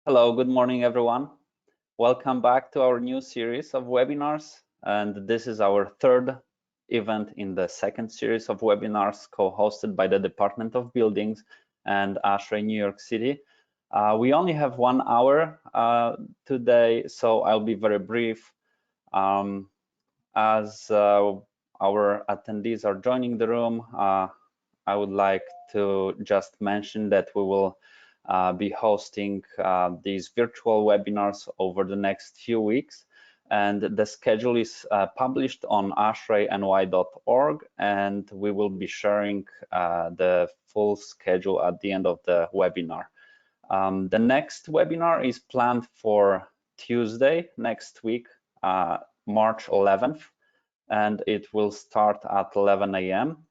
Hello, good morning, everyone. Welcome back to our new series of webinars. And this is our third event in the second series of webinars co-hosted by the Department of Buildings and ASHRAE New York City. We only have 1 hour today, so I'll be very brief. As our attendees are joining the room, I would like to just mention that we will be hosting these virtual webinars over the next few weeks, and the schedule is published on ashraeny.org, and we will be sharing the full schedule at the end of the webinar. The next webinar is planned for Tuesday next week, March 11th, and it will start at 11 a.m.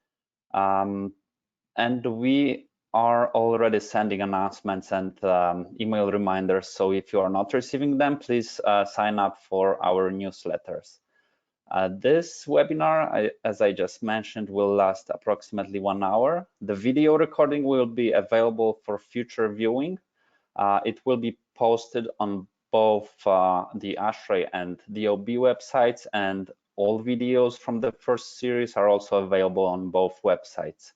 And we are already sending announcements and email reminders. So if you are not receiving them, please sign up for our newsletters. This webinar, as I just mentioned, will last approximately 1 hour. The video recording will be available for future viewing. It will be posted on both the ASHRAE and DOB websites, and all videos from the first series are also available on both websites.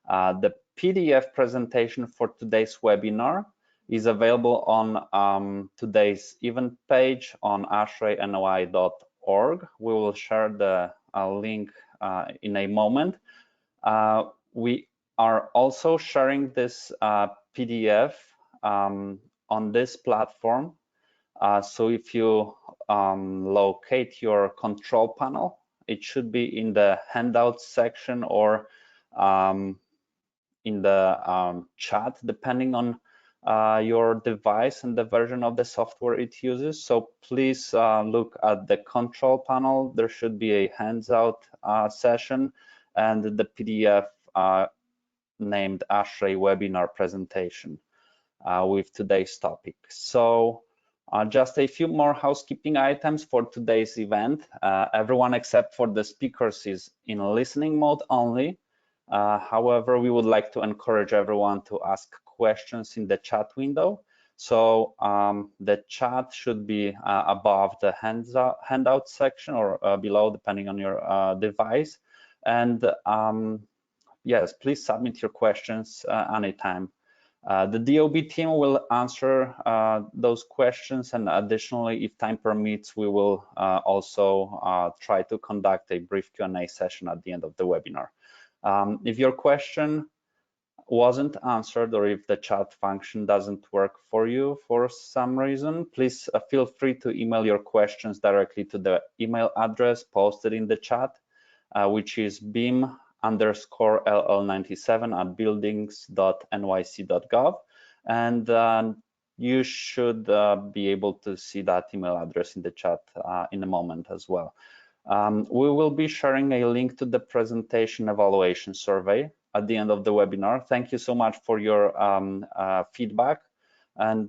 The PDF presentation for today's webinar is available on today's event page on ashraeny.org. We will share the link in a moment. We are also sharing this PDF on this platform. So if you locate your control panel, it should be in the handouts section or in the chat, depending on your device and the version of the software it uses. So please look at the control panel. There should be a hands-out session and the PDF named ASHRAE webinar presentation with today's topic. So just a few more housekeeping items for today's event. Everyone except for the speakers is in listening mode only. However, we would like to encourage everyone to ask questions in the chat window. So the chat should be above the handout section or below, depending on your device. And yes, please submit your questions anytime. The DOB team will answer those questions, and additionally, if time permits, we will also try to conduct a brief Q&A session at the end of the webinar. If your question wasn't answered or if the chat function doesn't work for you for some reason, please feel free to email your questions directly to the email address posted in the chat, which is beam_ll97@buildings.nyc.gov. And you should be able to see that email address in the chat in a moment as well. We will be sharing a link to the presentation evaluation survey at the end of the webinar. Thank you so much for your feedback, and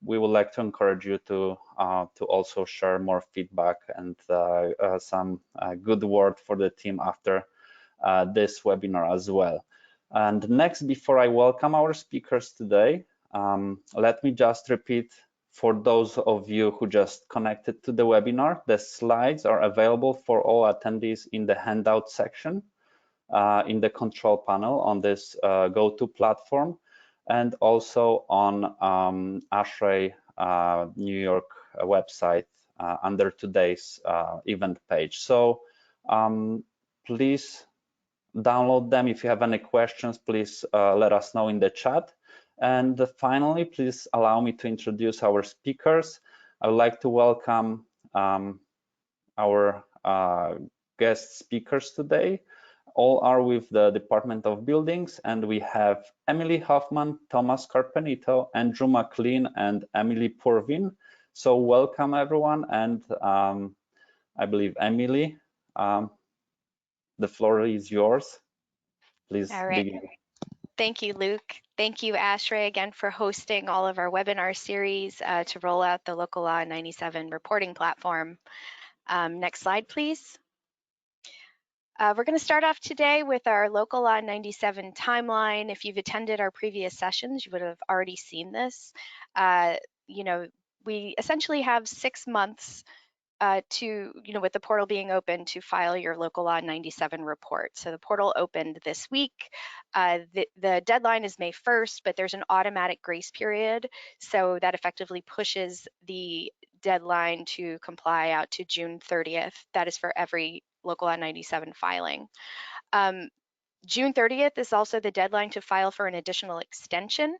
we would like to encourage you to also share more feedback and some good word for the team after this webinar as well. And next, before I welcome our speakers today, let me just repeat for those of you who just connected to the webinar, the slides are available for all attendees in the handout section in the control panel on this GoTo platform, and also on ASHRAE New York website under today's event page. So please download them. If you have any questions, please let us know in the chat. And finally, please allow me to introduce our speakers. I would like to welcome our guest speakers today. All are with the Department of Buildings, and we have Emily Hoffman, Thomas Carpenito, Andrew McLean, and Emily Purvin. So welcome, everyone. And I believe, Emily, the floor is yours. Please begin. Thank you, Luke. Thank you, ASHRAE, again for hosting all of our webinar series to roll out the Local Law 97 reporting platform. Next slide, please. We're going to start off today with our Local Law 97 timeline. If you've attended our previous sessions, you would have already seen this. we essentially have 6 months to, with the portal being open, to file your local law 97 report. So the portal opened this week. The deadline is May 1st, but there's an automatic grace period. So that effectively pushes the deadline to comply out to June 30th. That is for every local law 97 filing. June 30th is also the deadline to file for an additional extension.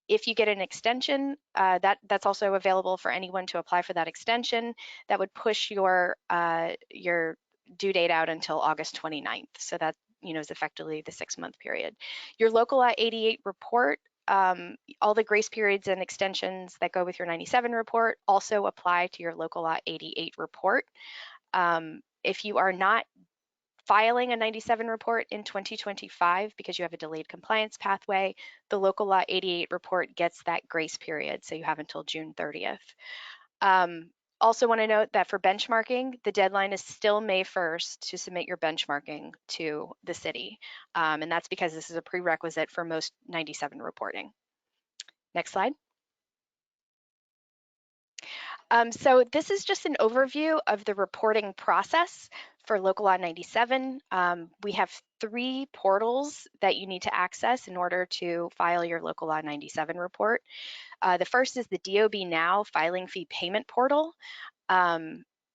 If you get an extension, that's also available for anyone to apply for that extension. That would push your due date out until August 29th. So that is effectively the 6-month period. Your local law 88 report, all the grace periods and extensions that go with your 97 report also apply to your local law 88 report. If you are not filing a 97 report in 2025 because you have a delayed compliance pathway, the local law 88 report gets that grace period, so you have until June 30th. Also want to note that for benchmarking, the deadline is still May 1st to submit your benchmarking to the city, and that's because this is a prerequisite for most 97 reporting. Next slide. So this is just an overview of the reporting process for local law 97. We have 3 portals that you need to access in order to file your local law 97 report. The first is the DOB Now filing fee payment portal.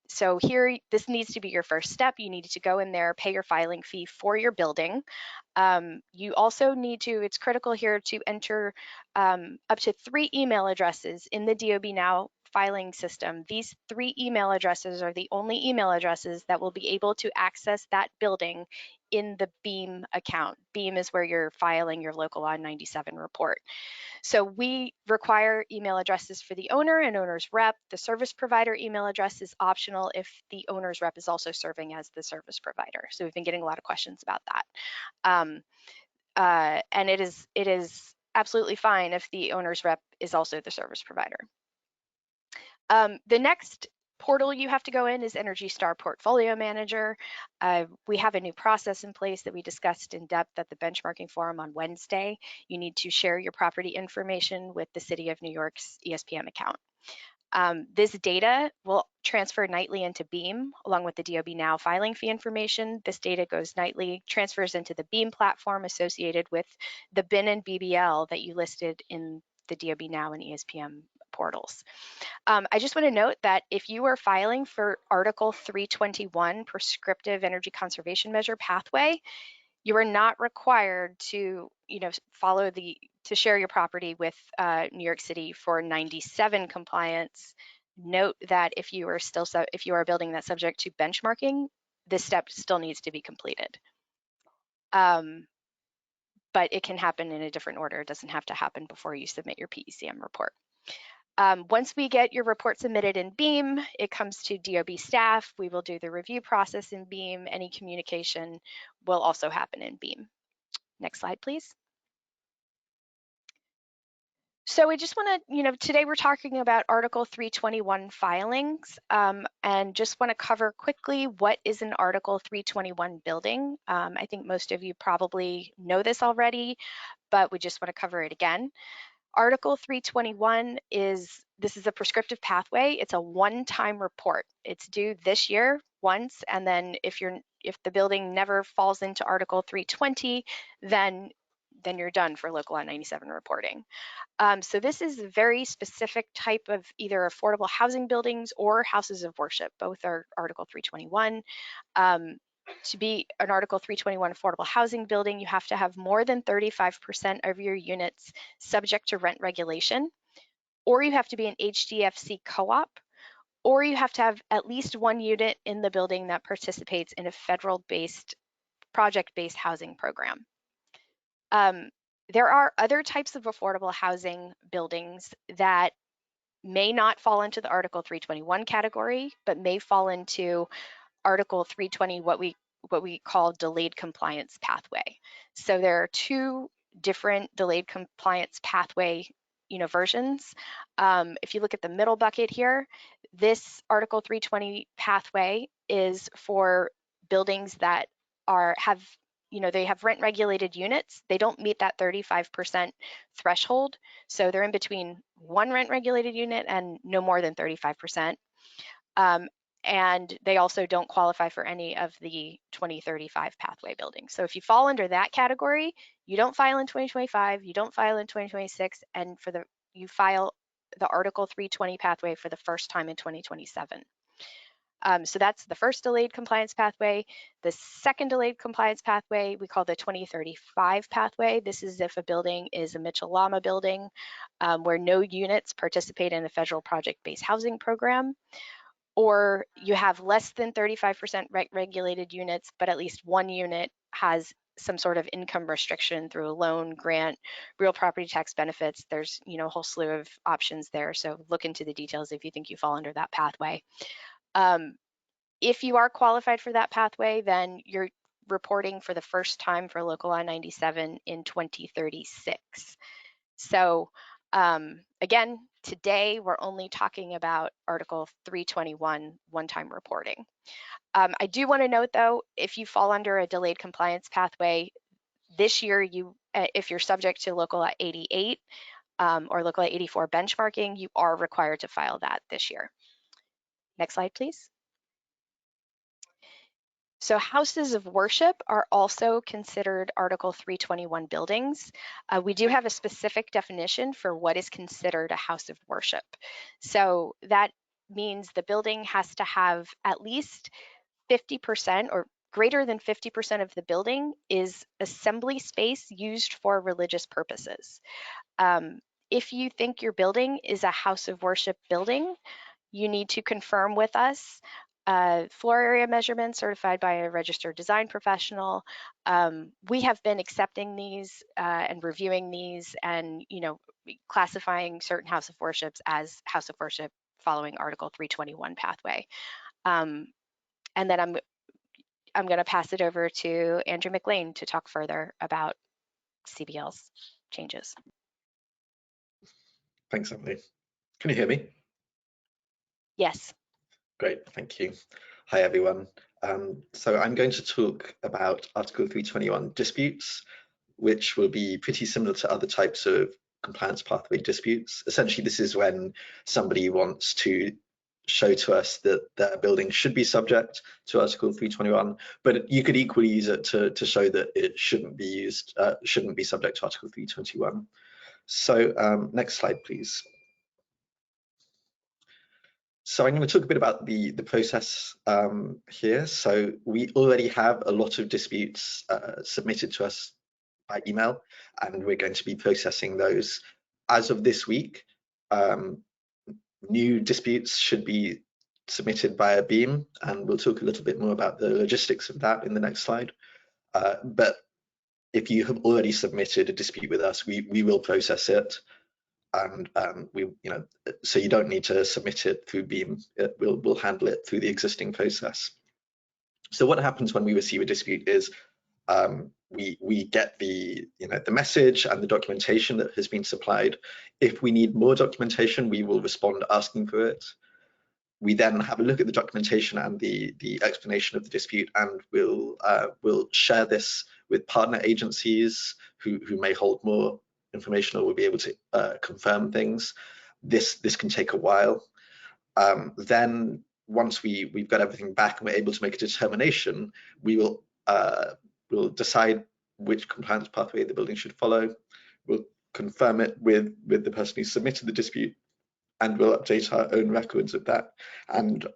So here, this needs to be your first step. You need to go in there, pay your filing fee for your building. You also need to, it's critical here to enter up to 3 email addresses in the DOB Now filing system. These 3 email addresses are the only email addresses that will be able to access that building in the BEAM account. BEAM is where you're filing your local law 97 report. So we require email addresses for the owner and owner's rep. The service provider email address is optional if the owner's rep is also serving as the service provider. So we've been getting a lot of questions about that. And it is absolutely fine if the owner's rep is also the service provider. The next portal you have to go in is Energy Star Portfolio Manager. We have a new process in place that we discussed in depth at the benchmarking forum on Wednesday. You need to share your property information with the City of New York's ESPM account. This data will transfer nightly into BEAM along with the DOB Now filing fee information. This data goes nightly, transfers into the BEAM platform associated with the BIN and BBL that you listed in the DOB Now and ESPM portals. I just want to note that if you are filing for Article 321 Prescriptive Energy Conservation Measure pathway, you are not required to, to share your property with New York City for 97 compliance. Note that if you are a building that's subject to benchmarking, this step still needs to be completed. But it can happen in a different order. It doesn't have to happen before you submit your PECM report. Once we get your report submitted in BEAM, it comes to DOB staff. We will do the review process in BEAM. Any communication will also happen in BEAM. Next slide, please. So I just want to, today we're talking about Article 321 filings, and just want to cover quickly what is an Article 321 building. I think most of you probably know this already, but we just want to cover it again. Article 321 is a prescriptive pathway. It's a one-time report. It's due this year once, and then if the building never falls into Article 320, then you're done for local law 97 reporting. So this is a very specific type of either affordable housing buildings or houses of worship. Both are Article 321. To be an Article 321 affordable housing building, you have to have more than 35% of your units subject to rent regulation, or you have to be an HDFC co-op, or you have to have at least 1 unit in the building that participates in a federal-based, project-based housing program. There are other types of affordable housing buildings that may not fall into the Article 321 category, but may fall into Article 320, what we call delayed compliance pathway. So there are 2 different delayed compliance pathway versions. If you look at the middle bucket here, this Article 320 pathway is for buildings that have they have rent regulated units. They don't meet that 35% threshold. So they're in between one rent regulated unit and no more than 35%. And they also don't qualify for any of the 2035 pathway buildings. So if you fall under that category, you don't file in 2025, you don't file in 2026, and you file the Article 320 pathway for the first time in 2027. So that's the first delayed compliance pathway. The second delayed compliance pathway we call the 2035 pathway. This is if a building is a Mitchell-Lama building where no units participate in the federal project-based housing program, or you have less than 35% regulated units, but at least one unit has some sort of income restriction through a loan, grant, real property tax benefits. There's a whole slew of options there. So look into the details if you think you fall under that pathway. If you are qualified for that pathway, then you're reporting for the first time for Local Law 97 in 2036. So again, today we're only talking about Article 321 one-time reporting. I do want to note though, if you fall under a delayed compliance pathway, this year if you're subject to Local Law 88 or Local Law 84 benchmarking, you are required to file that this year. Next slide, please. So houses of worship are also considered Article 321 buildings. We do have a specific definition for what is considered a house of worship. So that means the building has to have at least 50% or greater than 50% of the building is assembly space used for religious purposes. If you think your building is a house of worship building, you need to confirm with us floor area measurements certified by a registered design professional. We have been accepting these and reviewing these and classifying certain house of worships as house of worship following Article 321 pathway. And then I'm going to pass it over to Andrew McLean to talk further about CBL's changes. Thanks, Emily. Can you hear me? Yes. Great, thank you. Hi, everyone. So I'm going to talk about Article 321 disputes, which will be pretty similar to other types of compliance pathway disputes. Essentially, this is when somebody wants to show to us that their building should be subject to Article 321, but you could equally use it to show that it shouldn't be subject to Article 321. So next slide, please. So I'm going to talk a bit about the process here. So we already have a lot of disputes submitted to us by email, and we're going to be processing those. As of this week, new disputes should be submitted via Beam, and we'll talk a little bit more about the logistics of that in the next slide. But if you have already submitted a dispute with us, we will process it. And so you don't need to submit it through Beam. We'll handle it through the existing process. So what happens when we receive a dispute is we get the message and the documentation that has been supplied. If we need more documentation, we will respond asking for it. We then have a look at the documentation and the explanation of the dispute, and we'll share this with partner agencies who may hold more information or will be able to confirm things. This can take a while. Then once we've got everything back and we're able to make a determination, we'll decide which compliance pathway the building should follow. We'll confirm it with the person who submitted the dispute, and we'll update our own records of that. And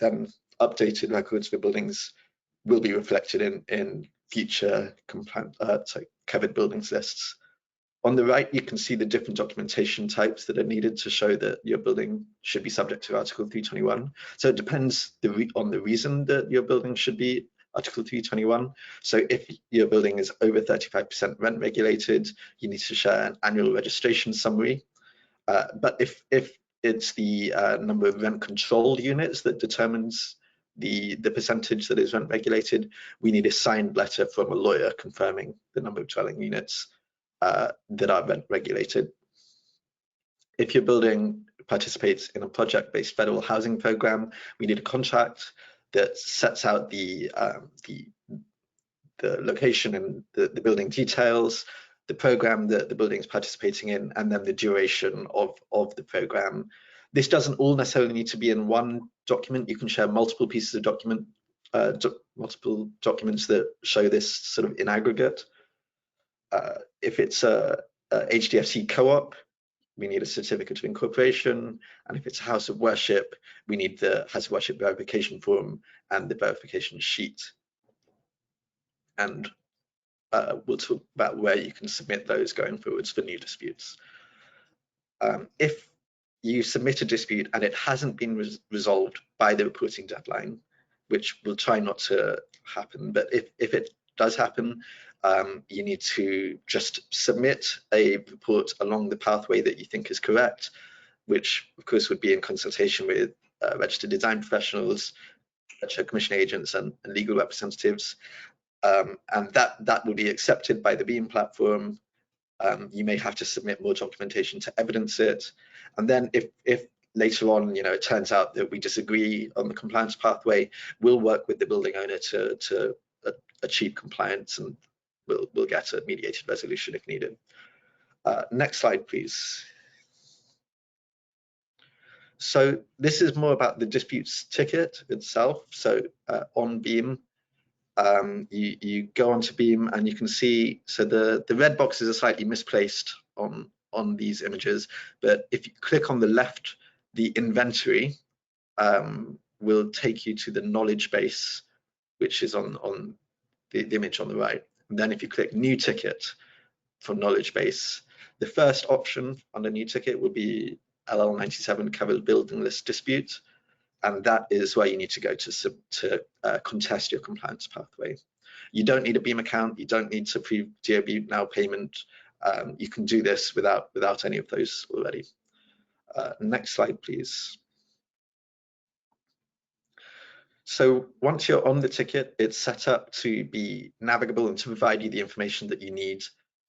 then updated records for buildings will be reflected in future covered buildings lists. On the right, you can see the different documentation types that are needed to show that your building should be subject to Article 321. So it depends on the reason that your building should be Article 321. So if your building is over 35% rent regulated, you need to share an annual registration summary. But if it's the number of rent controlled units that determines the percentage that is rent regulated, we need a signed letter from a lawyer confirming the number of dwelling units that are rent regulated. If your building participates in a project-based federal housing program, we need a contract that sets out the location and the building details, the program that the building is participating in, and then the duration of the program. This doesn't all necessarily need to be in one document. You can share multiple pieces of multiple documents that show this sort of in aggregate. If it's a HDFC co-op, we need a certificate of incorporation, and if it's a house of worship, we need the house of worship verification form and the verification sheet. And we'll talk about where you can submit those going forwards for new disputes. If you submit a dispute and it hasn't been resolved by the reporting deadline, which will try not to happen, but if it does happen, you need to just submit a report along the pathway that you think is correct, which of course would be in consultation with registered design professionals, commission agents and legal representatives, and that will be accepted by the BEAM platform. You may have to submit more documentation to evidence it, and then if later on, it turns out that we disagree on the compliance pathway, we'll work with the building owner to achieve compliance, and we'll get a mediated resolution if needed. Next slide, please. So this is more about the disputes ticket itself. So on BEAM, you go onto BEAM and you can see, so the red boxes are slightly misplaced on these images, but if you click on the left, the inventory will take you to the knowledge base, which is on the image on the right. And then if you click new ticket for knowledge base, the first option on the new ticket will be LL97 covered building list dispute, and that is where you need to go to contest your compliance pathway. You don't need a BEAM account, you don't need to prove DOB now payment. You can do this without any of those already. Next slide, please. So once you're on the ticket, it's set up to be navigable and to provide you the information that you need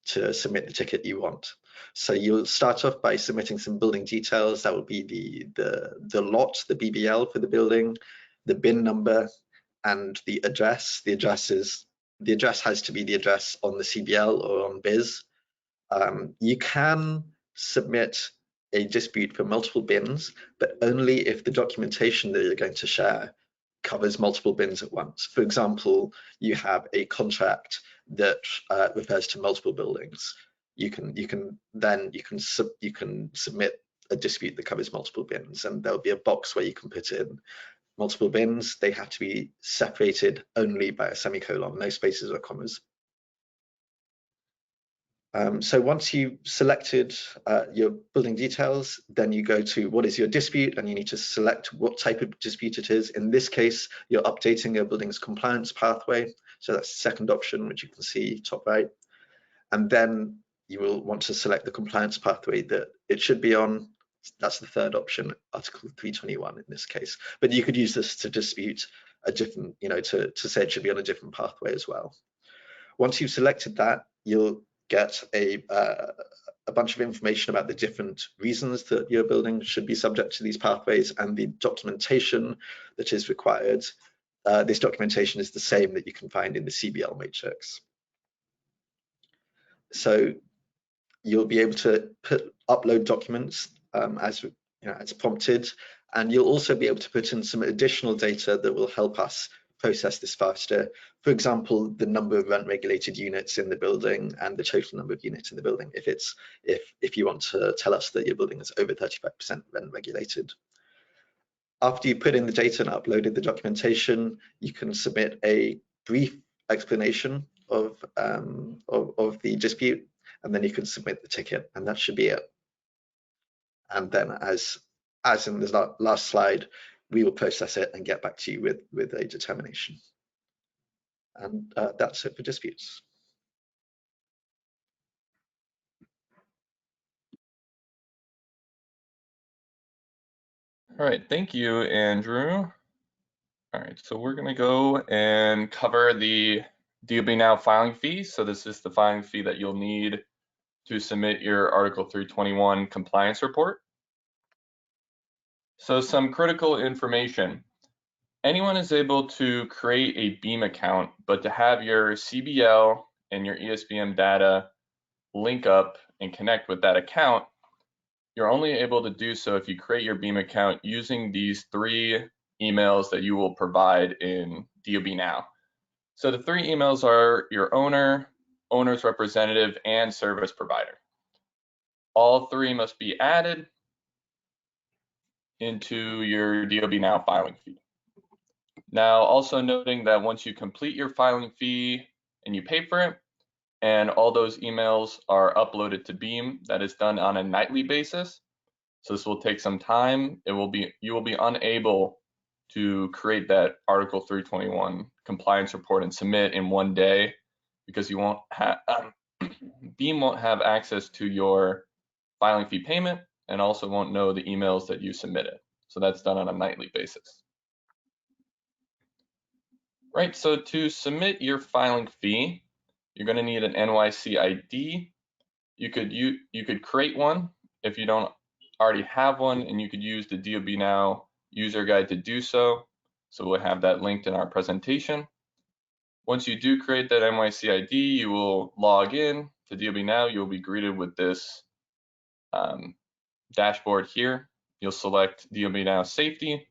to submit the ticket you want. So you'll start off by submitting some building details. That will be the lot, the BBL for the building, the bin number, and the address. The address has to be the address on the CBL or on BIS. You can submit a dispute for multiple bins, but only if the documentation that you're going to share covers multiple bins at once. For example, you have a contract that refers to multiple buildings. You can submit a dispute that covers multiple bins, and there'll be a box where you can put in multiple bins. They have to be separated only by a semicolon, no spaces or commas. So once you've selected your building details, then you go to what is your dispute, and you need to select what type of dispute it is. In this case, you're updating your building's compliance pathway. So that's the second option, which you can see top right. And then you will want to select the compliance pathway that it should be on. That's the third option, Article 321 in this case. But you could use this to dispute a different, to say it should be on a different pathway as well. Once you've selected that, you'll get a bunch of information about the different reasons that your building should be subject to these pathways and the documentation that is required. This documentation is the same that you can find in the CBL matrix. So you'll be able to upload documents as prompted, and you'll also be able to put in some additional data that will help us process this faster. For example, the number of rent regulated units in the building and the total number of units in the building, if you want to tell us that your building is over 35% rent regulated. After you put in the data and uploaded the documentation, you can submit a brief explanation of the dispute, and then you can submit the ticket, and that should be it. And then as in the last slide, we will process it and get back to you with a determination. And that's it for disputes. All right, thank you, Andrew. All right, so we're gonna go and cover the DOB Now filing fee. So this is the filing fee that you'll need to submit your Article 321 compliance report. So some critical information. anyone is able to create a Beam account, but to have your CBL and your ESBM data link up and connect with that account, you're only able to do so if you create your Beam account using these 3 emails that you will provide in DOB Now. So the 3 emails are your owner, owner's representative, and service provider. All 3 must be added into your DOB Now filing fee. Now, also noting that once you complete your filing fee and you pay for it, and all those emails are uploaded to Beam, that is done on a nightly basis. So this will take some time. You will be unable to create that Article 321 compliance report and submit in one day because you won't have Beam won't have access to your filing fee payment and also won't know the emails that you submitted. So that's done on a nightly basis. Right, so to submit your filing fee, you're going to need an NYC ID. You could create one if you don't already have one, and you could use the DOB Now user guide to do so. So we'll have that linked in our presentation. Once you do create that NYC ID, you will log in to DOB Now. You'll be greeted with this dashboard here. You'll select DOB Now Safety,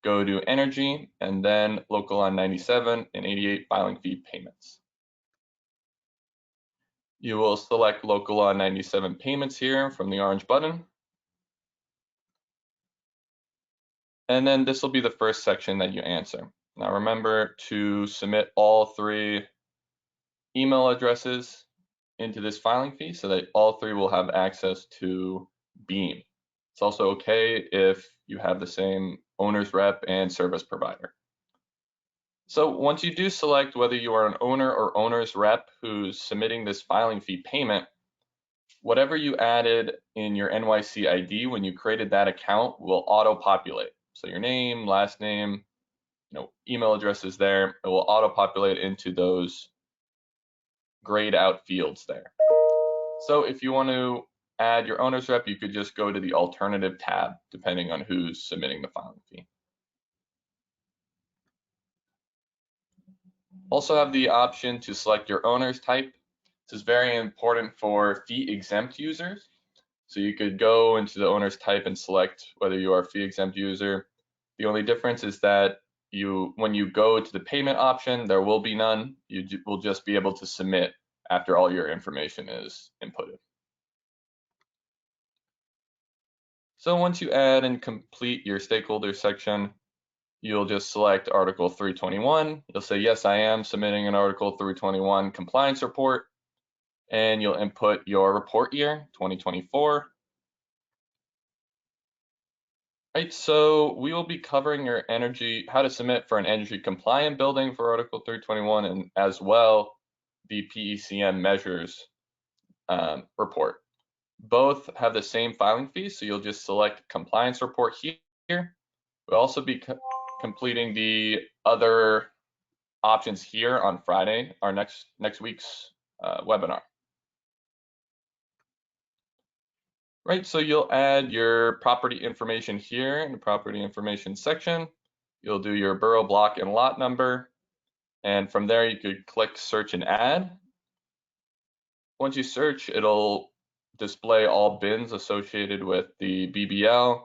go to Energy, and then Local Law 97 and 88 filing fee payments. You will select Local Law 97 payments here from the orange button. And then this will be the first section that you answer. Now remember to submit all 3 email addresses into this filing fee so that all 3 will have access to Beam. It's also okay if you have the same owner's rep and service provider. So once you do select whether you are an owner or owner's rep who's submitting this filing fee payment, whatever you added in your NYC ID when you created that account will auto-populate. So your name, last name, email address is there. It will auto-populate into those grayed out fields there. So if you want to add your owner's rep, you could just go to the alternative tab, depending on who's submitting the filing fee. Also have the option to select your owner's type. This is very important for fee exempt users. So you could go into the owner's type and select whether you are a fee exempt user. The only difference is that when you go to the payment option, there will be none. You will just be able to submit after all your information is inputted. So once you add and complete your stakeholder section, you'll just select Article 321. You'll say, yes, I am submitting an Article 321 compliance report, and you'll input your report year, 2024. Right, so we will be covering your how to submit for an energy compliant building for Article 321, and as well the PECM measures report. Both have the same filing fee, so you'll just select compliance report here. We'll also be completing the other options here on Friday, our next week's webinar. Right, so you'll add your property information here in the property information section. You'll do your borough block and lot number, and from there you could click search and add. Once you search, it'll display all bins associated with the BBL.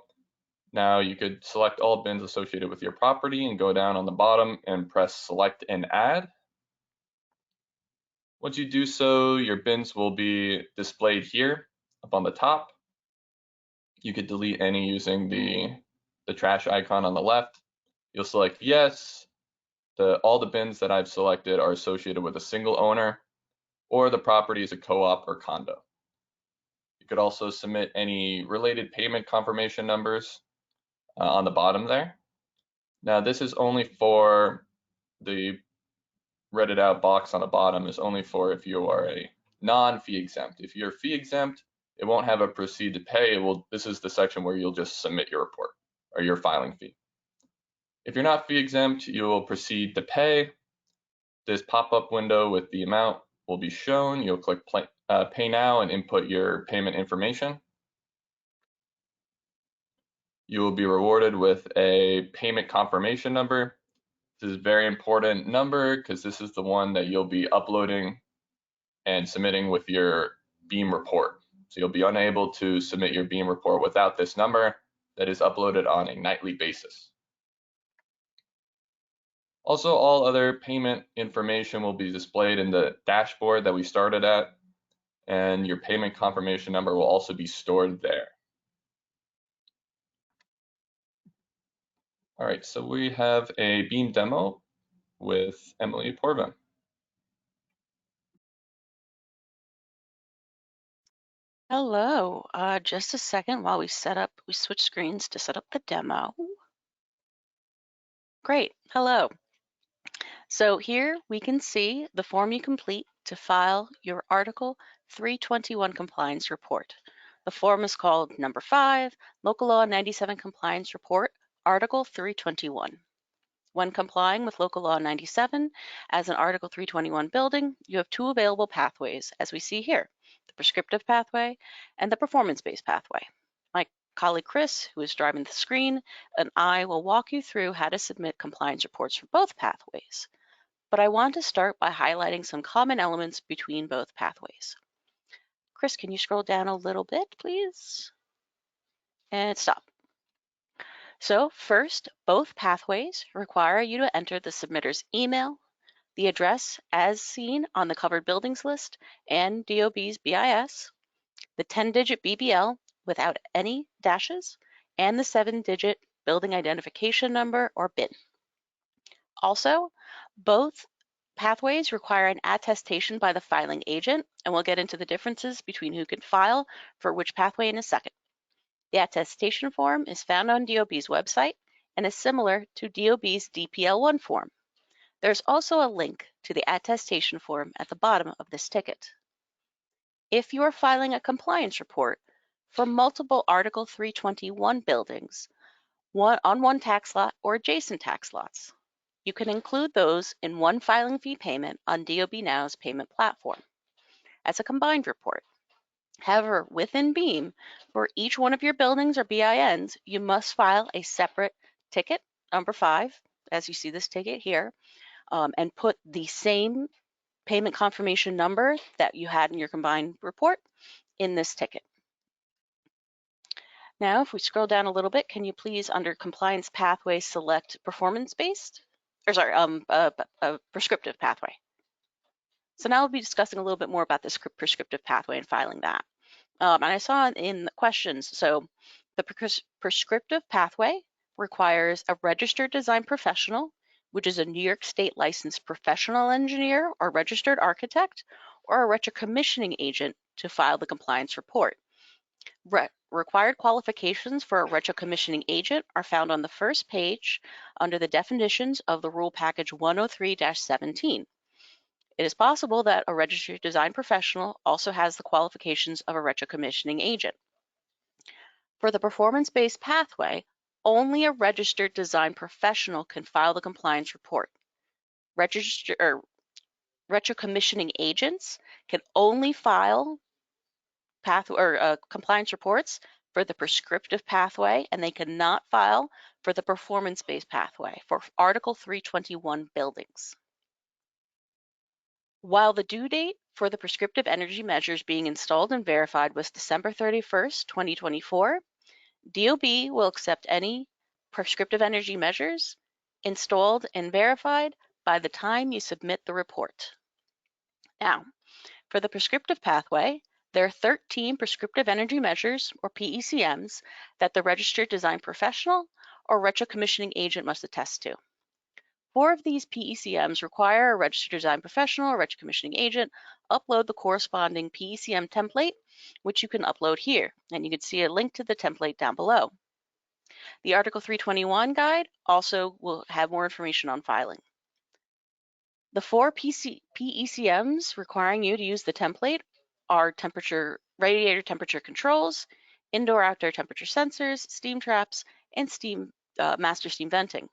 Now you could select all bins associated with your property and go down on the bottom and press select and add. Once you do so, your bins will be displayed here up on the top. You could delete any using the trash icon on the left. You'll select yes. All the bins that I've selected are associated with a single owner, or the property is a co-op or condo. You could also submit any related payment confirmation numbers on the bottom there. Now this is only for the redded out box on the bottom is only for if you are a non-fee exempt. If you're fee exempt, it won't have a proceed to pay. This is the section where you'll just submit your report or your filing fee. If you're not fee exempt, you will proceed to pay. This pop-up window with the amount will be shown. You'll click pay now and input your payment information. you will be rewarded with a payment confirmation number. This is a very important number because this is the one that you'll be uploading and submitting with your BEAM report. So you'll be unable to submit your BEAM report without this number that is uploaded on a nightly basis. Also, all other payment information will be displayed in the dashboard that we started at, and your payment confirmation number will also be stored there. All right, so we have a BEAM demo with Emily Porvin. Hello, just a second while we switch screens to set up the demo. Great, hello. So here we can see the form you complete to file your Article 321 compliance report. The form is called number 5, Local Law 97 Compliance Report, Article 321. When complying with Local Law 97 as an Article 321 building, you have 2 available pathways, as we see here, the prescriptive pathway and the performance-based pathway. My colleague Chris, who is driving the screen, and I will walk you through how to submit compliance reports for both pathways. But I want to start by highlighting some common elements between both pathways. Chris, can you scroll down a little bit, please? And stop. So first, both pathways require you to enter the submitter's email, the address as seen on the covered buildings list, and DOB's BIS, the 10-digit BBL without any dashes, and the 7-digit building identification number or BIN. Also, both pathways require an attestation by the filing agent, and we'll get into the differences between who can file for which pathway in a second. The attestation form is found on DOB's website and is similar to DOB's DPL1 form. There's also a link to the attestation form at the bottom of this ticket. If you are filing a compliance report for multiple Article 321 buildings on one tax lot or adjacent tax lots, you can include those in one filing fee payment on DOB Now's payment platform as a combined report. However, within BEAM, for each one of your buildings or BINs, you must file a separate ticket, number 5, as you see this ticket here, and put the same payment confirmation number that you had in your combined report in this ticket. Now, if we scroll down a little bit, can you please, under compliance pathway, select performance-based, or sorry, prescriptive pathway. So now we'll be discussing a little bit more about this prescriptive pathway and filing that. And I saw in the questions, so the prescriptive pathway requires a registered design professional, which is a New York State licensed professional engineer or registered architect, or a retro commissioning agent to file the compliance report. Required qualifications for a retro commissioning agent are found on the first page under the definitions of the Rule Package 103-17. It is possible that a registered design professional also has the qualifications of a retro commissioning agent. For the performance-based pathway, only a registered design professional can file the compliance report. Retro commissioning agents can only file compliance reports for the prescriptive pathway, and they cannot file for the performance-based pathway for Article 321 buildings. While the due date for the prescriptive energy measures being installed and verified was December 31st, 2024, DOB will accept any prescriptive energy measures installed and verified by the time you submit the report. Now, for the prescriptive pathway, there are 13 prescriptive energy measures, or PECMs, that the registered design professional or retro commissioning agent must attest to. 4 of these PECMs require a registered design professional or retro commissioning agent upload the corresponding PECM template, which you can upload here, and you can see a link to the template down below. The Article 321 guide also will have more information on filing. The 4 PECMs requiring you to use the template are radiator temperature controls, indoor-outdoor temperature sensors, steam traps, and master steam venting.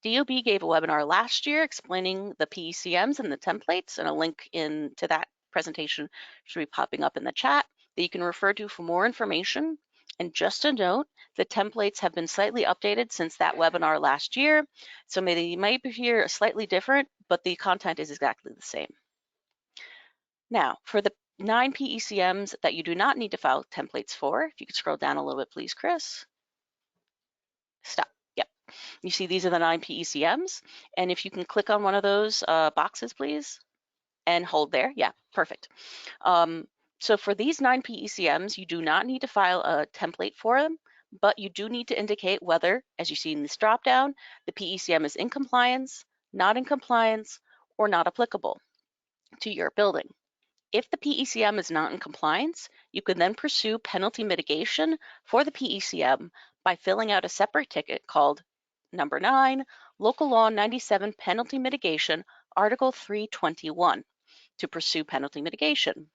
DOB gave a webinar last year explaining the PECMs and the templates, and a link to that presentation should be popping up in the chat that you can refer to for more information And just a note, the templates have been slightly updated since that webinar last year, so they might appear slightly different, but the content is exactly the same. Now, for the 9 PECMs that you do not need to file templates for, if you could scroll down a little bit, please, Chris. Stop. Yep. You see these are the 9 PECMs, and if you can click on one of those boxes, please, and hold there. Yeah, perfect. So for these 9 PECMs, you do not need to file a template for them, but you do need to indicate whether, as you see in this dropdown, the PECM is in compliance, not in compliance, or not applicable to your building. If the PECM is not in compliance, you can then pursue penalty mitigation for the PECM by filling out a separate ticket called number 9, Local Law 97 Penalty Mitigation, Article 321, to pursue penalty mitigation.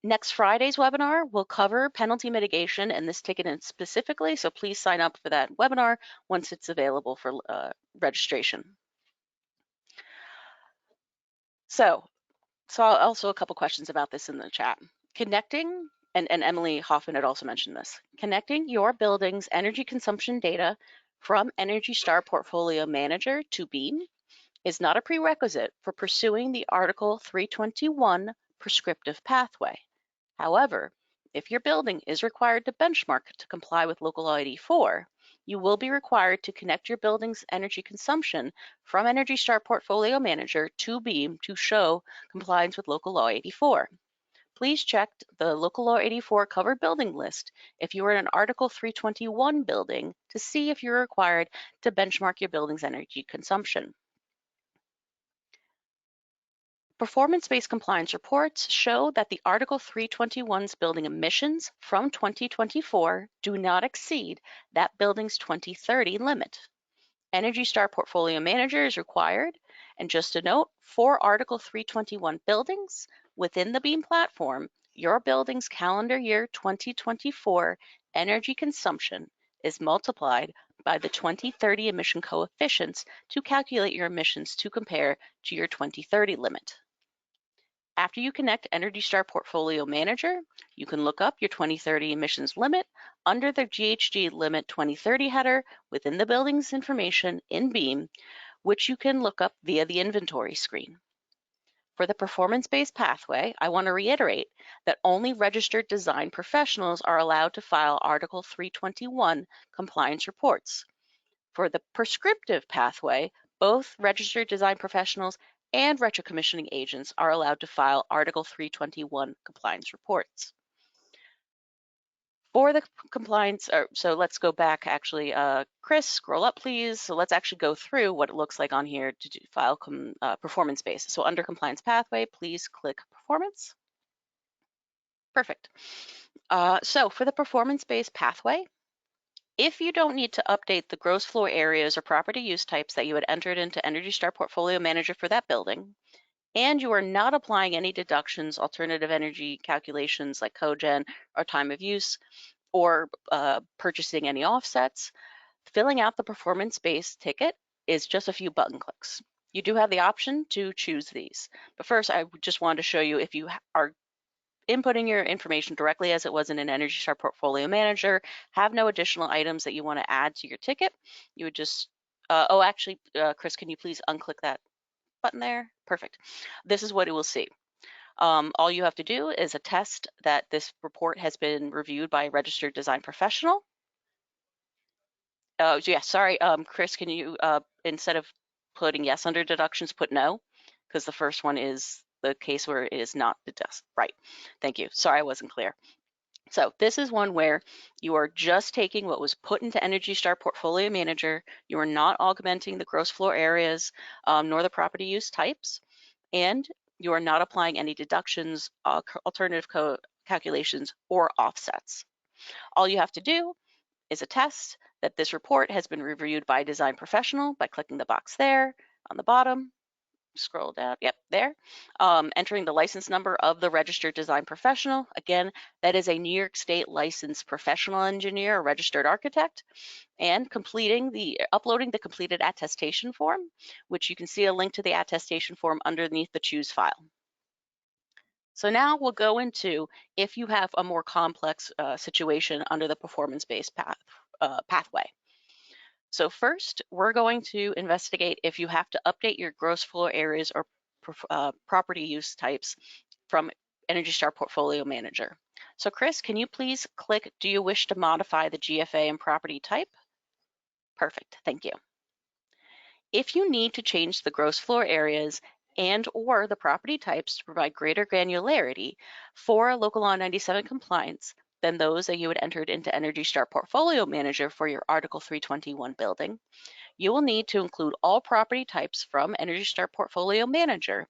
Next Friday's webinar will cover penalty mitigation and this ticket specifically, so please sign up for that webinar once it's available for registration. So also a couple questions about this in the chat. Connecting, and Emily Hoffman had also mentioned this, connecting your building's energy consumption data from Energy Star Portfolio Manager to Beam is not a prerequisite for pursuing the Article 321 prescriptive pathway. However, if your building is required to benchmark to comply with Local Law 84, you will be required to connect your building's energy consumption from Energy Star Portfolio Manager to Beam to show compliance with Local Law 84. Please check the Local Law 84 covered building list if you are in an Article 321 building to see if you're required to benchmark your building's energy consumption. Performance-based compliance reports show that the Article 321's building emissions from 2024 do not exceed that building's 2030 limit. Energy Star Portfolio Manager is required, and just a note, for Article 321 buildings within the Beam platform, your building's calendar year 2024 energy consumption is multiplied by the 2030 emission coefficients to calculate your emissions to compare to your 2030 limit. After you connect Energy Star Portfolio Manager, you can look up your 2030 emissions limit under the GHG Limit 2030 header within the building's information in Beam, which you can look up via the inventory screen. For the performance-based pathway, I want to reiterate that only registered design professionals are allowed to file Article 321 compliance reports. For the prescriptive pathway, both registered design professionals and retro-commissioning agents are allowed to file Article 321 compliance reports. For the compliance, so let's go back actually, Chris, scroll up please. So let's actually go through what it looks like on here to do file performance-based. So under compliance pathway, please click performance. Perfect. So for the performance-based pathway, if you don't need to update the gross floor areas or property use types that you had entered into Energy Star Portfolio Manager for that building, and you are not applying any deductions, alternative energy calculations like cogen or time of use, or purchasing any offsets, filling out the performance-based ticket is just a few button clicks. You do have the option to choose these. But first, I just wanted to show you if you are inputting your information directly as it was in an Energy Star Portfolio Manager, have no additional items that you want to add to your ticket, you would just, Chris, can you please unclick that button there? Perfect. This is what it will see. All you have to do is attest that this report has been reviewed by a registered design professional. Chris, can you, instead of putting yes under deductions, put no? Because the first one is the case where it is not deductible. Right, thank you. Sorry, I wasn't clear. So this is one where you are just taking what was put into Energy Star Portfolio Manager. You are not augmenting the gross floor areas nor the property use types, and you are not applying any deductions, alternative calculations, or offsets. All you have to do is attest that this report has been reviewed by a design professional by clicking the box there on the bottom. Scroll down, yep, there. Entering the license number of the registered design professional. Again, that is a New York State licensed professional engineer or registered architect, and uploading the completed attestation form, which you can see a link to the attestation form underneath the choose file. So now we'll go into if you have a more complex situation under the performance-based pathway. So first, we're going to investigate if you have to update your gross floor areas or property use types from Energy Star Portfolio Manager. So Chris, can you please click, do you wish to modify the GFA and property type? Perfect, thank you. If you need to change the gross floor areas and or the property types to provide greater granularity for local law 97 compliance than those that you had entered into Energy Star Portfolio Manager for your Article 321 building, you will need to include all property types from Energy Star Portfolio Manager,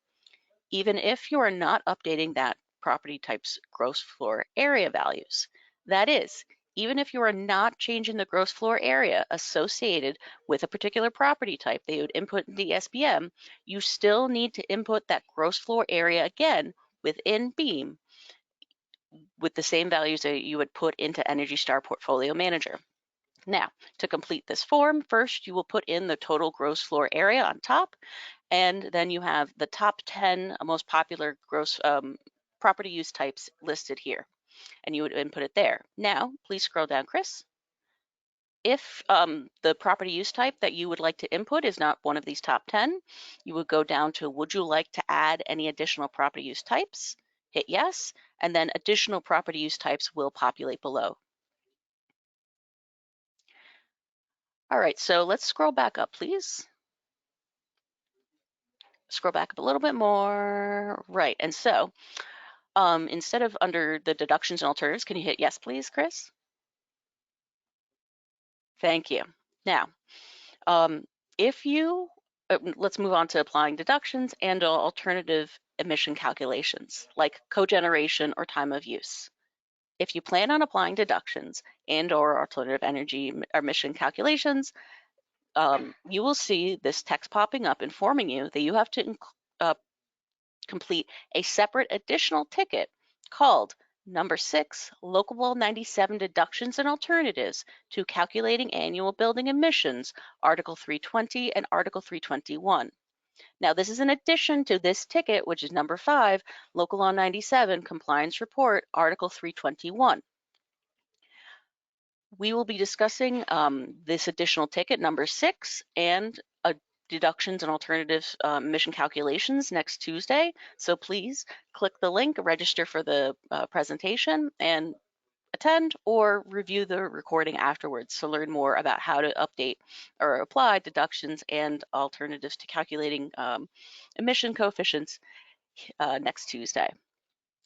even if you are not updating that property type's gross floor area values. That is, even if you are not changing the gross floor area associated with a particular property type that you would input in the SPM, you still need to input that gross floor area again within BEAM with the same values that you would put into Energy Star Portfolio Manager. Now, to complete this form, first you will put in the total gross floor area on top, and then you have the top 10 most popular gross property use types listed here, and you would input it there. Now, please scroll down, Chris. If the property use type that you would like to input is not one of these top 10, you would go down to would you like to add any additional property use types? Hit yes, and then additional property use types will populate below. All right, so let's scroll back up, please. Scroll back up a little bit more. Right, and so instead of under the deductions and alternatives, can you hit yes, please, Chris? Thank you. Now, if you, let's move on to applying deductions and alternative emission calculations, like cogeneration or time of use. If you plan on applying deductions and or alternative energy emission calculations, you will see this text popping up informing you that you have to complete a separate additional ticket called Number 6, Local Law 97 Deductions and Alternatives to Calculating Annual Building Emissions, Article 320 and Article 321. Now, this is in addition to this ticket, which is number 5, Local Law 97 Compliance Report, Article 321. We will be discussing this additional ticket, number 6, and deductions and alternatives emission calculations next Tuesday. So please click the link, register for the presentation, and attend or review the recording afterwards to learn more about how to update or apply deductions and alternatives to calculating emission coefficients next Tuesday.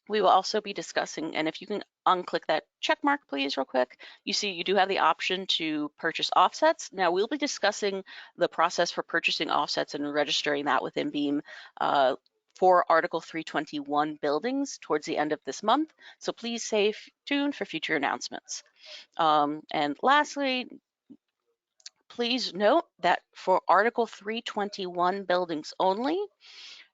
We will also be discussing, and if you can unclick that check mark, please, real quick, you see you do have the option to purchase offsets. Now, we'll be discussing the process for purchasing offsets and registering that within BEAM for Article 321 buildings towards the end of this month. So please stay tuned for future announcements. And lastly, please note that for Article 321 buildings only,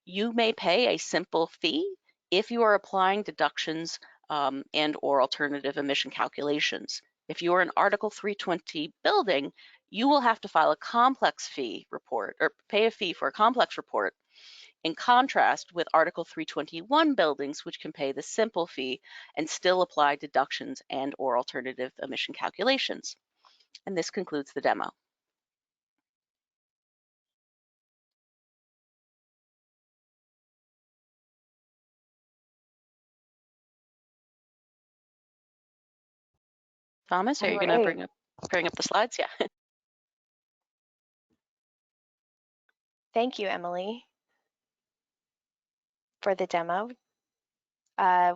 you may pay a simple fee if you are applying deductions and or alternative emission calculations. If you are an Article 320 building, you will have to file a complex fee report or pay a fee for a complex report, in contrast with Article 321 buildings, which can pay the simple fee and still apply deductions and or alternative emission calculations. And this concludes the demo. Thomas, are you going to bring up the slides? Yeah. Thank you, Emily, for the demo.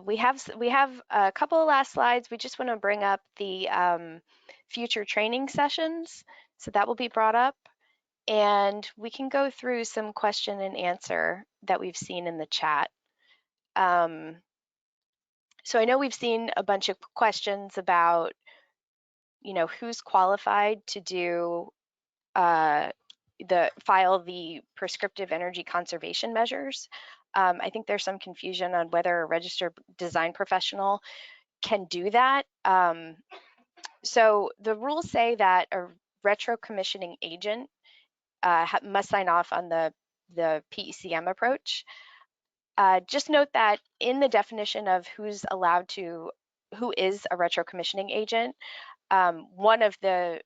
We have a couple of last slides. We just want to bring up the future training sessions, so that will be brought up, and we can go through some question and answer that we've seen in the chat. So I know we've seen a bunch of questions about, you know, who's qualified to do file the prescriptive energy conservation measures. I think there's some confusion on whether a registered design professional can do that. So the rules say that a retro commissioning agent must sign off on the PECM approach. Just note that in the definition of who is a retro commissioning agent, one of the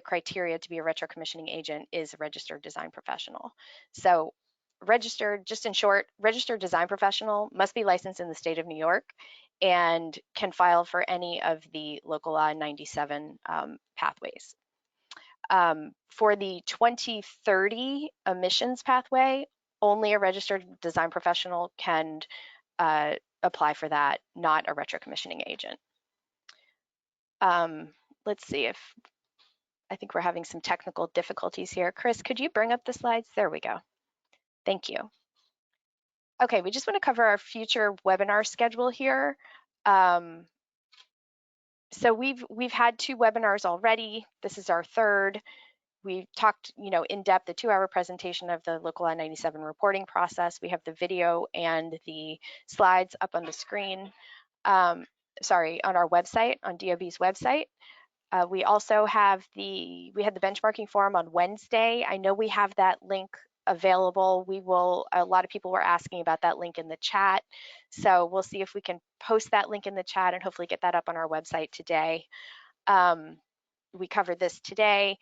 criteria to be a retro commissioning agent is a registered design professional. So just in short, registered design professional must be licensed in the state of New York and can file for any of the local law 97 pathways. For the 2030 emissions pathway, only a registered design professional can apply for that, not a retro commissioning agent. Let's see if, I think we're having some technical difficulties here. Chris, could you bring up the slides? There we go. Thank you. Okay, we just want to cover our future webinar schedule here. So we've had 2 webinars already. This is our 3rd. We talked, in depth, the 2-hour presentation of the Local Law 97 reporting process. We have the video and the slides up on the screen. Sorry, on our website, on DOB's website. We also have we had the benchmarking forum on Wednesday. I know we have that link available. A lot of people were asking about that link in the chat. So we'll see if we can post that link in the chat and hopefully get that up on our website today. We covered this today.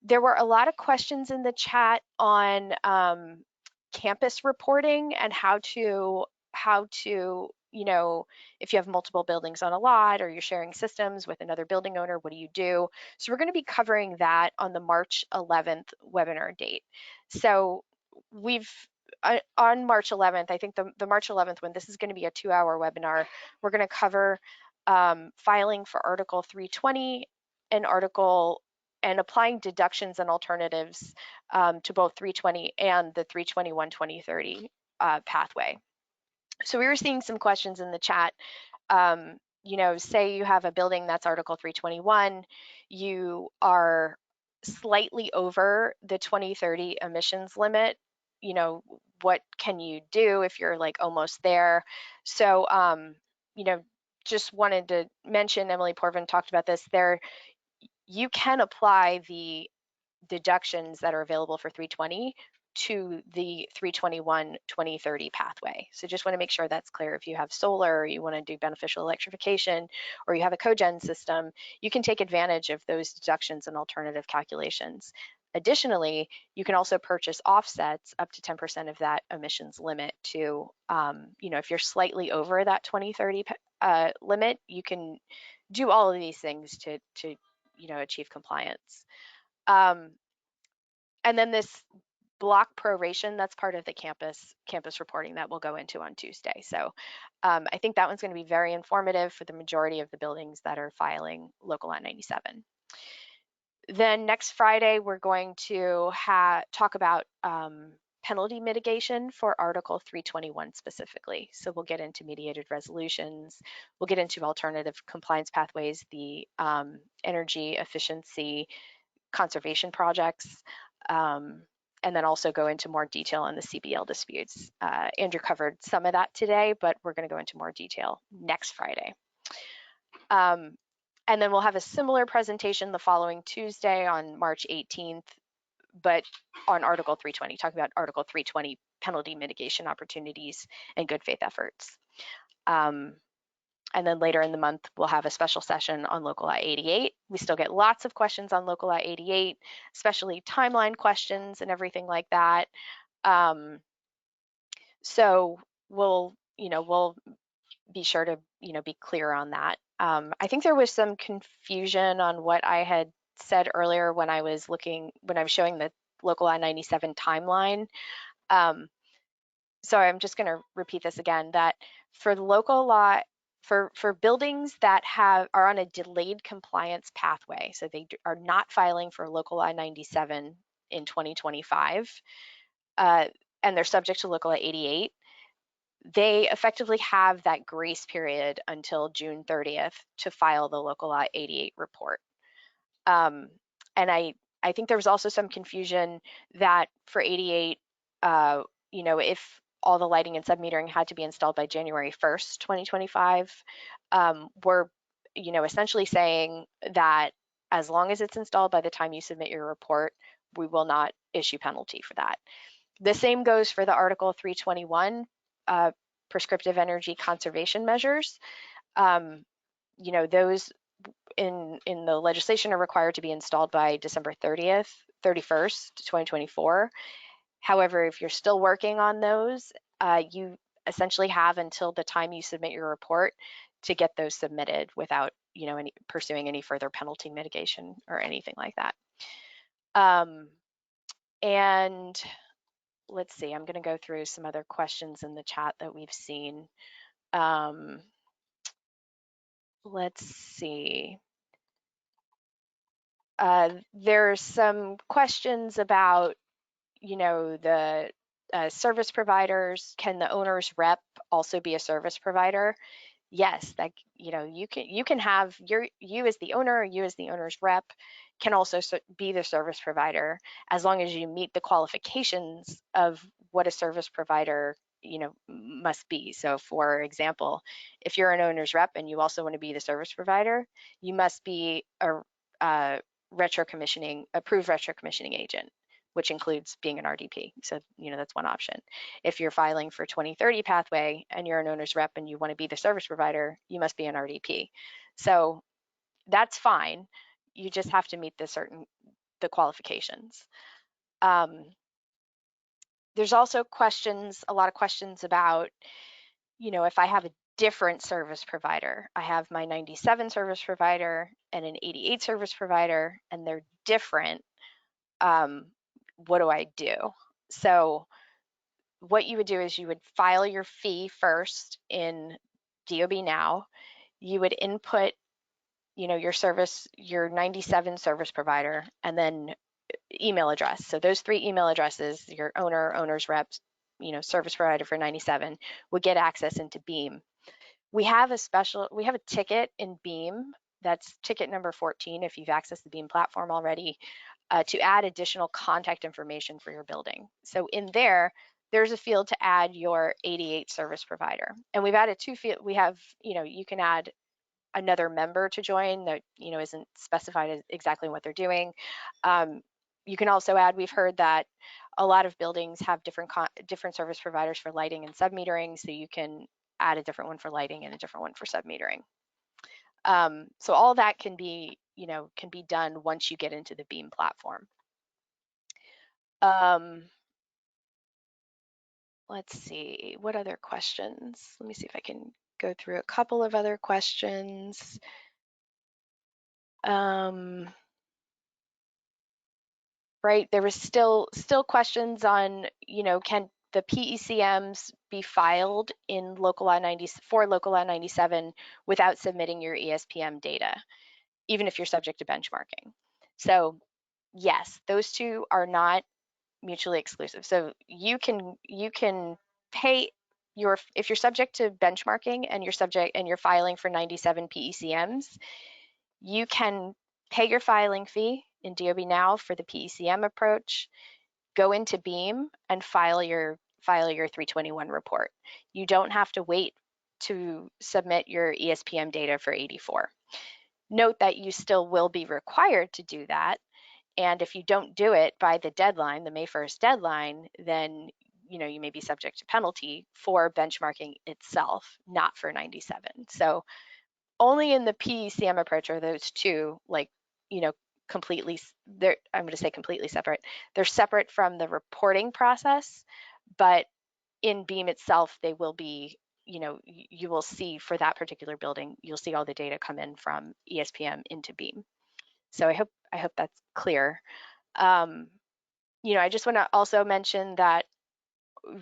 There were a lot of questions in the chat on campus reporting and how to, if you have multiple buildings on a lot or you're sharing systems with another building owner, what do you do? So we're going to be covering that on the March 11th webinar date. So on March 11th, I think the March 11th one, this is going to be a 2-hour webinar. We're going to cover filing for Article 320 and applying deductions and alternatives to both 320 and the 321-2030 pathway. So we were seeing some questions in the chat. Say you have a building that's Article 321, you are slightly over the 2030 emissions limit. What can you do if you're like almost there? So, just wanted to mention, Emily Porvin talked about this there. You can apply the deductions that are available for 320 to the 321-2030 pathway. So just want to make sure that's clear. If you have solar, or you want to do beneficial electrification, or you have a cogen system, you can take advantage of those deductions and alternative calculations. Additionally, you can also purchase offsets up to 10% of that emissions limit to, if you're slightly over that 2030 limit, you can do all of these things to achieve compliance. And then this block proration, that's part of the campus reporting that we'll go into on Tuesday. So I think that one's going to be very informative for the majority of the buildings that are filing Local Law 97. Then next Friday, we're going to talk about penalty mitigation for Article 321 specifically. So we'll get into mediated resolutions, we'll get into alternative compliance pathways, the energy efficiency conservation projects, and then also go into more detail on the CBL disputes. Andrew covered some of that today, but we're going to go into more detail next Friday. And then we'll have a similar presentation the following Tuesday on March 18th, but on Article 320, talking about Article 320 penalty mitigation opportunities and good faith efforts. And then later in the month, we'll have a special session on Local Law 88. We still get lots of questions on Local Law 88, especially timeline questions and everything like that. So we'll be sure to, be clear on that. I think there was some confusion on what I had said earlier when I was showing the Local Law 97 timeline. So I'm just going to repeat this again, that for local law, for buildings that are on a delayed compliance pathway, so they are not filing for Local Law 97 in 2025, and they're subject to Local Law 88, they effectively have that grace period until June 30th to file the Local Law 88 report. And I think there was also some confusion that for 88, if all the lighting and submetering had to be installed by January 1st, 2025, we're, essentially saying that as long as it's installed by the time you submit your report, we will not issue penalty for that. The same goes for the Article 321 prescriptive energy conservation measures. You know, those in the legislation are required to be installed by December 31st, 2024. However, if you're still working on those, you essentially have until the time you submit your report to get those submitted without, you know, pursuing any further penalty mitigation or anything like that. And let's see, I'm going to go through some other questions in the chat that we've seen. Let's see. There's some questions about, you know, the service providers. Can the owner's rep also be a service provider? Yes, that, you know, you can have you as the owner, you as the owner's rep can also be the service provider, as long as you meet the qualifications of what a service provider, you know, must be. So for example, if you're an owner's rep and you also want to be the service provider, you must be a approved retro commissioning agent, which includes being an RDP. So, you know, that's one option. If you're filing for 2030 pathway and you're an owner's rep and you want to be the service provider, you must be an RDP. So that's fine. You just have to meet the qualifications. There's also a lot of questions about, you know, if I have a different service provider, I have my 97 service provider and an 88 service provider, and they're different. What do I do? So what you would do is you would file your fee first in DOB Now. You would input, you know, your 97 service provider, and then email address. So those 3 email addresses, your owner's reps, you know, service provider for 97 would get access into Beam. We have a ticket in Beam, that's ticket number 14 if you've accessed the Beam platform already, to add additional contact information for your building. So in there's a field to add your 88 service provider. And we've added 2 fields. We have, you know, you can add another member to join that, you know, isn't specified as exactly what they're doing. You can also add, we've heard that a lot of buildings have different service providers for lighting and submetering, so you can add a different one for lighting and a different one for submetering. So all that can be, you know, can be done once you get into the Beam platform. Let's see, what other questions? Let me see if I can go through a couple of other questions. Right, there was still questions on, you know, can the PECMs be filed in local law 97 without submitting your ESPM data, even if you're subject to benchmarking? So yes, those two are not mutually exclusive. So you can pay if you're subject to benchmarking and you're filing for 97 PECMs, you can pay your filing fee in DOB Now for the PECM approach, go into Beam and file your 321 report. You don't have to wait to submit your ESPM data for 84. Note that you still will be required to do that. And if you don't do it by the deadline, the May 1st deadline, then, you know, you may be subject to penalty for benchmarking itself, not for 97. So only in the PECM approach are those two, like, you know, I'm going to say completely separate. They're separate from the reporting process, but in Beam itself, they will be, you know, you will see for that particular building, you'll see all the data come in from ESPM into Beam. So I hope that's clear. You know, I just want to also mention that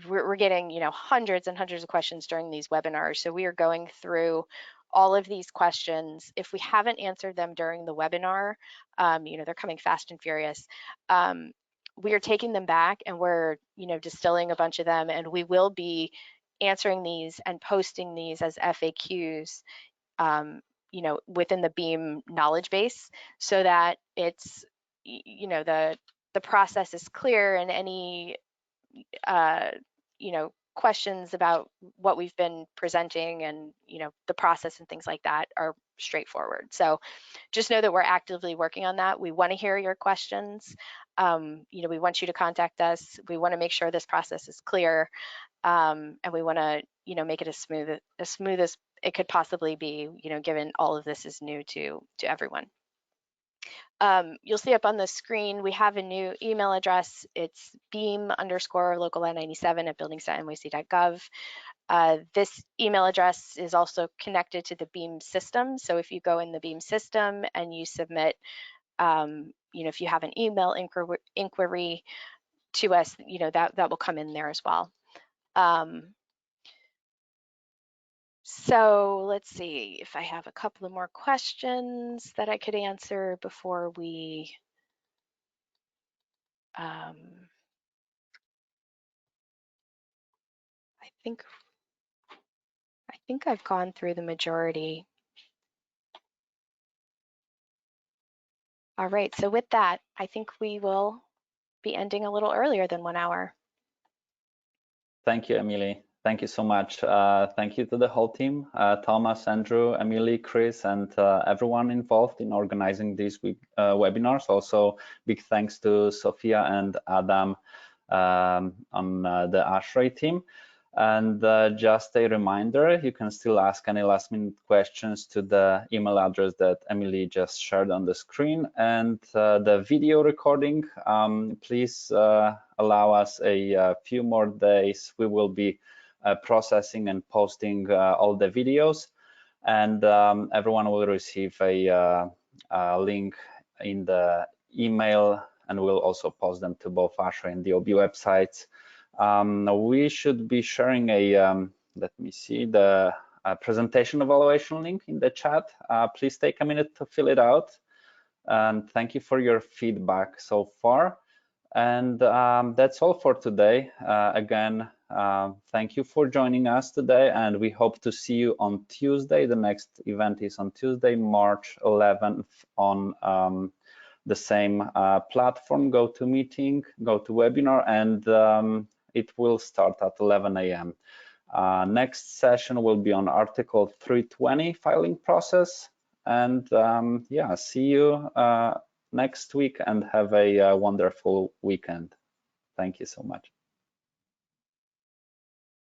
we're getting, you know, hundreds and hundreds of questions during these webinars. So we are going through all of these questions. If we haven't answered them during the webinar, you know, they're coming fast and furious. We are taking them back and we're, you know, distilling a bunch of them, and we will be answering these and posting these as FAQs, you know, within the Beam knowledge base, so that it's, you know, the process is clear, and any you know, questions about what we've been presenting and, you know, the process and things like that are straightforward. So just know that we're actively working on that. We want to hear your questions. You know, we want you to contact us. We want to make sure this process is clear, and we want to, you know, make it as smooth as it could possibly be, you know, given all of this is new to everyone. You'll see up on the screen, we have a new email address. It's beam_localaw97@buildings.nyc.gov. This email address is also connected to the Beam system. So if you go in the Beam system and you submit, you know, if you have an email inquiry to us, you know, that will come in there as well. So let's see if I have a couple of more questions that I could answer before we I think I've gone through the majority. All right, so with that, I think we will be ending a little earlier than 1 hour. Thank you, Emily. Thank you so much. Thank you to the whole team, Thomas, Andrew, Emily, Chris, and everyone involved in organizing these webinars. Also, big thanks to Sophia and Adam on the ASHRAE team. And just a reminder, you can still ask any last-minute questions to the email address that Emily just shared on the screen. And the video recording, please allow us a few more days. We will be processing and posting all the videos, and everyone will receive a link in the email, and we'll also post them to both ASHRAE and DOB websites. We should be sharing a, let me see, the presentation evaluation link in the chat. Please take a minute to fill it out. And thank you for your feedback so far. And that's all for today. Again, thank you for joining us today, and we hope to see you on Tuesday. The next event is on Tuesday, March 11th on the same platform, GoToMeeting, GoToWebinar, and it will start at 11 a.m. Next session will be on Article 320 filing process. And yeah, see you next week, and have a wonderful weekend. Thank you so much.